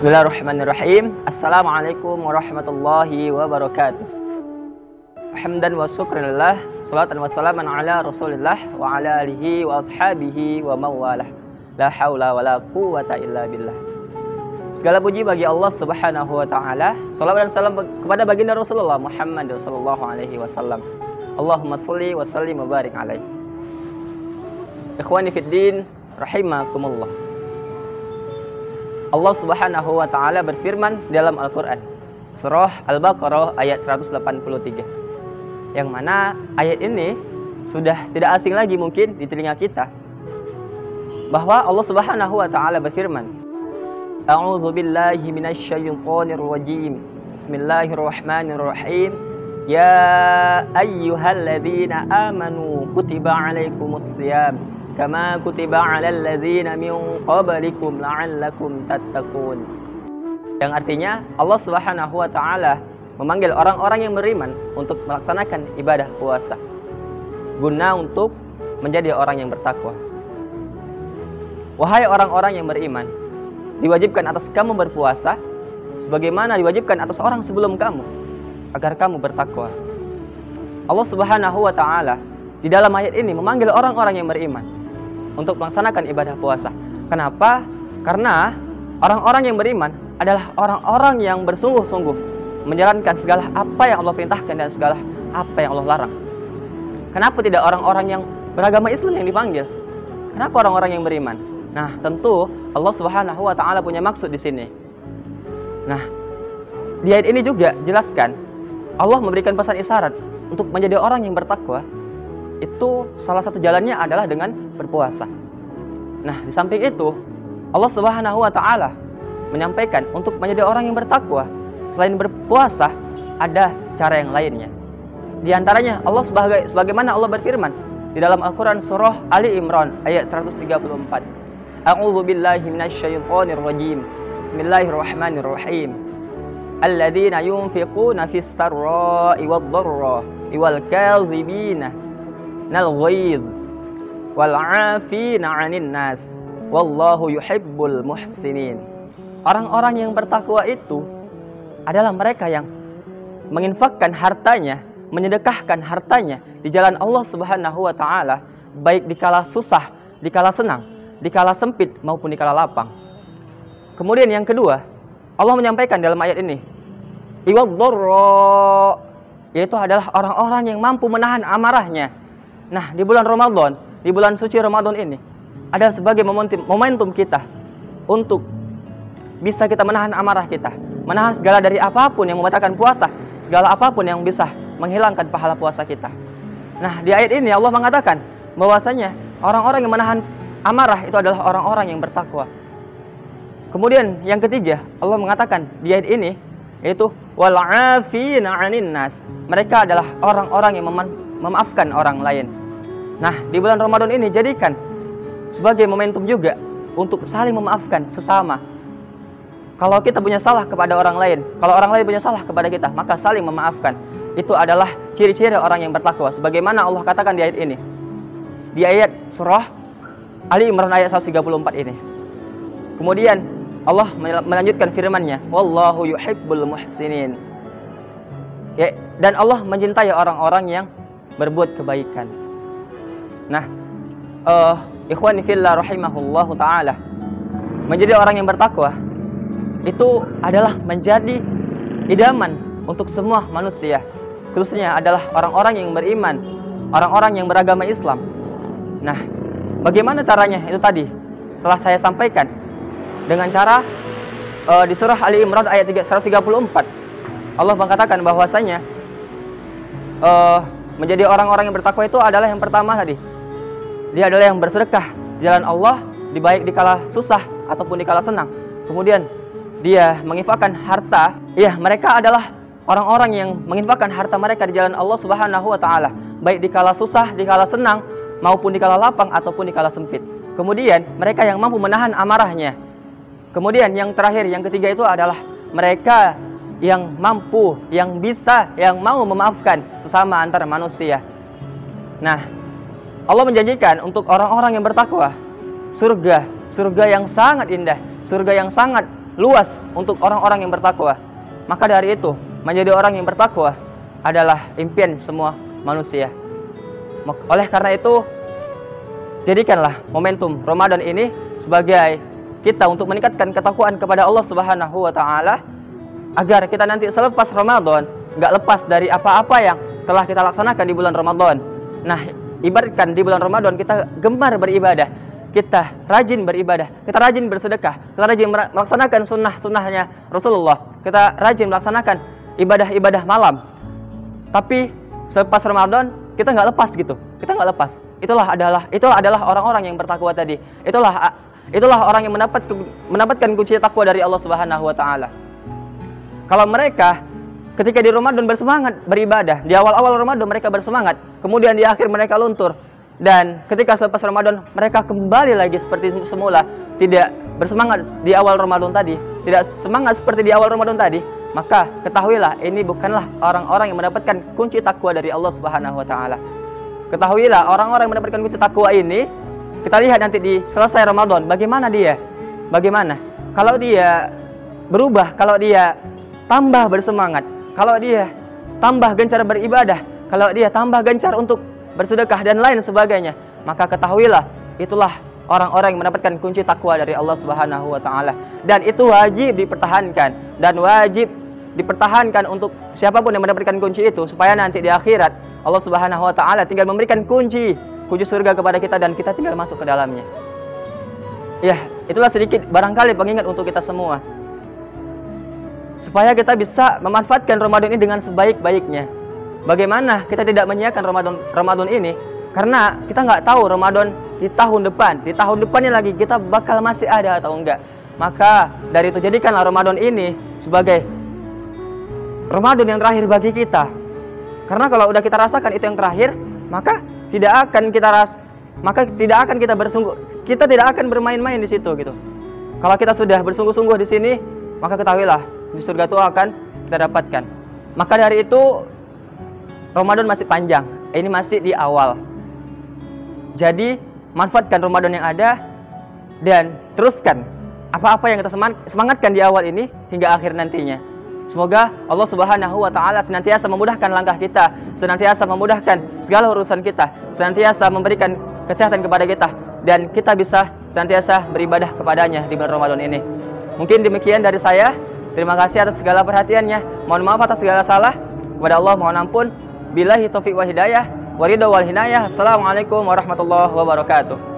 Bismillahirrahmanirrahim. Assalamualaikum warahmatullahi wabarakatuh. Hamdan wa syukranillah, salatan wa salaman ala rasulillah wa ala alihi wa ashabihi wa mawalah. La hawla wa la quwata illa billah. Segala puji bagi Allah subhanahu wa ta'ala. Salawat dan salam kepada baginda Rasulullah Muhammad sallallahu alaihi wasallam. Allahumma salli wa sallim wa barik alaihi. Ikhwani fid din, rahimakumullah. Allah Subhanahu wa taala berfirman dalam Al-Qur'an, Surah Al-Baqarah ayat 183. Yang mana ayat ini sudah tidak asing lagi mungkin di telinga kita, bahwa Allah Subhanahu wa taala berfirman, A'udzu billahi minasyaitonir rajim. Bismillahirrahmanirrahim. Ya ayyuhalladzina amanu kutiba alaikumus shiyam kama kutiba 'alal ladzina min qablikum la'allakum tattaqun. Yang artinya Allah Subhanahu wa taala memanggil orang-orang yang beriman untuk melaksanakan ibadah puasa guna untuk menjadi orang yang bertakwa. Wahai orang-orang yang beriman, diwajibkan atas kamu berpuasa sebagaimana diwajibkan atas orang sebelum kamu agar kamu bertakwa. Allah Subhanahu wa taala di dalam ayat ini memanggil orang-orang yang beriman untuk melaksanakan ibadah puasa. Kenapa? Karena orang-orang yang beriman adalah orang-orang yang bersungguh-sungguh menjalankan segala apa yang Allah perintahkan dan segala apa yang Allah larang. Kenapa tidak orang-orang yang beragama Islam yang dipanggil? Kenapa orang-orang yang beriman? Nah, tentu Allah Subhanahu wa taala punya maksud di sini. Nah, di ayat ini juga jelaskan Allah memberikan pesan isyarat untuk menjadi orang yang bertakwa. Itu salah satu jalannya adalah dengan berpuasa. Nah, di samping itu Allah Subhanahu wa taala menyampaikan untuk menjadi orang yang bertakwa selain berpuasa ada cara yang lainnya. Di antaranya Allah sebagaimana Allah berfirman di dalam Al-Qur'an surah Ali Imran ayat 134. A'udzu billahi minasyaitonir rajim. Bismillahirrahmanirrahim. Alladzina yunfiquna fis sarra'i wad-dharra'i wal kazibina nal ghaiz wal 'afina 'anil nas wallahu yuhibbul muhsinin. Orang-orang yang bertakwa itu adalah mereka yang menginfakkan hartanya, menyedekahkan hartanya di jalan Allah Subhanahu wa taala, baik di kala susah, di kala senang, di kala sempit maupun di kala lapang. Kemudian yang kedua, Allah menyampaikan dalam ayat ini, iwadh-dharra, yaitu adalah orang-orang yang mampu menahan amarahnya. Nah, di bulan Ramadan, di bulan suci Ramadan ini adalah sebagai momentum kita untuk bisa kita menahan amarah kita, menahan segala dari apapun yang membatalkan puasa, segala apapun yang bisa menghilangkan pahala puasa kita. Nah, di ayat ini Allah mengatakan bahwasanya orang-orang yang menahan amarah itu adalah orang-orang yang bertakwa. Kemudian yang ketiga, Allah mengatakan di ayat ini yaitu wal 'afina 'anin nas. Mereka adalah orang-orang yang memaafkan orang lain. Nah, di bulan Ramadan ini jadikan sebagai momentum juga untuk saling memaafkan sesama. Kalau kita punya salah kepada orang lain, kalau orang lain punya salah kepada kita, maka saling memaafkan. Itu adalah ciri-ciri orang yang bertakwa. Sebagaimana Allah katakan di ayat ini. Di ayat surah Ali Imran ayat 134 ini. Kemudian Allah melanjutkan firman-Nya, wallahu yuhibbul muhsinin. Ya, dan Allah mencintai orang-orang yang berbuat kebaikan. Nah, ikhwani fillah rahimahullahu ta'ala, menjadi orang yang bertakwa itu adalah menjadi idaman untuk semua manusia, khususnya adalah orang-orang yang beriman, orang-orang yang beragama Islam. Nah, bagaimana caranya? Itu tadi setelah saya sampaikan dengan cara di surah Ali Imran ayat 134 Allah mengatakan bahwasanya menjadi orang-orang yang bertakwa itu adalah yang pertama tadi, dia adalah yang bersedekah di jalan Allah, baik di kala susah ataupun di kala senang. Kemudian dia menginfakkan harta. Ya, mereka adalah orang-orang yang menginfakkan harta mereka di jalan Allah Subhanahu wa taala, baik di kala susah, di kala senang maupun di kala lapang ataupun di kala sempit. Kemudian mereka yang mampu menahan amarahnya. Kemudian yang terakhir, yang ketiga itu adalah mereka yang mampu, yang bisa, yang mau memaafkan sesama antara manusia. Nah, Allah menjanjikan untuk orang-orang yang bertakwa surga yang sangat indah, surga yang sangat luas untuk orang-orang yang bertakwa. Maka dari itu, menjadi orang yang bertakwa adalah impian semua manusia. Oleh karena itu, jadikanlah momentum Ramadan ini sebagai kita untuk meningkatkan ketakwaan kepada Allah Subhanahu wa taala, agar kita nanti selepas Ramadan nggak lepas dari apa-apa yang telah kita laksanakan di bulan Ramadan. Nah, ibaratkan di bulan Ramadan kita gemar beribadah, kita rajin beribadah, kita rajin bersedekah, kita rajin melaksanakan sunnah-sunnahnya Rasulullah, kita rajin melaksanakan ibadah-ibadah malam. Tapi selepas Ramadan kita nggak lepas gitu, kita nggak lepas. Itulah adalah orang-orang yang bertakwa tadi. Itulah orang yang mendapatkan kunci takwa dari Allah Subhanahu wa taala. Kalau mereka ketika di Ramadan bersemangat beribadah, di awal-awal Ramadan mereka bersemangat, kemudian di akhir mereka luntur, dan ketika selepas Ramadan mereka kembali lagi seperti semula, tidak bersemangat di awal Ramadan tadi, tidak semangat seperti di awal Ramadan tadi, maka ketahuilah ini bukanlah orang-orang yang mendapatkan kunci takwa dari Allah Subhanahu wa taala. Ketahuilah orang-orang yang mendapatkan kunci takwa ini, kita lihat nanti di selesai Ramadan bagaimana dia. Bagaimana? Kalau dia berubah, kalau dia tambah bersemangat, kalau dia tambah gencar beribadah, kalau dia tambah gencar untuk bersedekah dan lain sebagainya, maka ketahuilah itulah orang-orang yang mendapatkan kunci takwa dari Allah Subhanahu wa taala. Dan itu wajib dipertahankan, dan wajib dipertahankan untuk siapapun yang mendapatkan kunci itu, supaya nanti di akhirat Allah Subhanahu wa taala tinggal memberikan kunci surga kepada kita dan kita tinggal masuk ke dalamnya. Ya, itulah sedikit barangkali pengingat untuk kita semua, supaya kita bisa memanfaatkan Ramadan ini dengan sebaik-baiknya. Bagaimana kita tidak menyia-nyiakan Ramadan ini? Karena kita nggak tahu Ramadan di tahun depannya lagi kita bakal masih ada atau enggak. Maka dari itu jadikanlah Ramadan ini sebagai Ramadan yang terakhir bagi kita. Karena kalau udah kita rasakan itu yang terakhir, maka tidak akan kita kita tidak akan bermain-main di situ gitu. Kalau kita sudah bersungguh-sungguh di sini, maka ketahuilah di surga itu akan kita dapatkan. Maka dari itu Ramadan masih panjang, ini masih di awal. Jadi manfaatkan Ramadan yang ada dan teruskan apa-apa yang kita semangatkan di awal ini hingga akhir nantinya. Semoga Allah Subhanahu wa taala senantiasa memudahkan langkah kita, senantiasa memudahkan segala urusan kita, senantiasa memberikan kesehatan kepada kita, dan kita bisa senantiasa beribadah kepadanya di bulan Ramadan ini. Mungkin demikian dari saya. Terima kasih atas segala perhatiannya. Mohon maaf atas segala salah. Kepada Allah mohon ampun. Billahi taufiq wal hidayah, waridho wal hinayah. Assalamualaikum warahmatullahi wabarakatuh.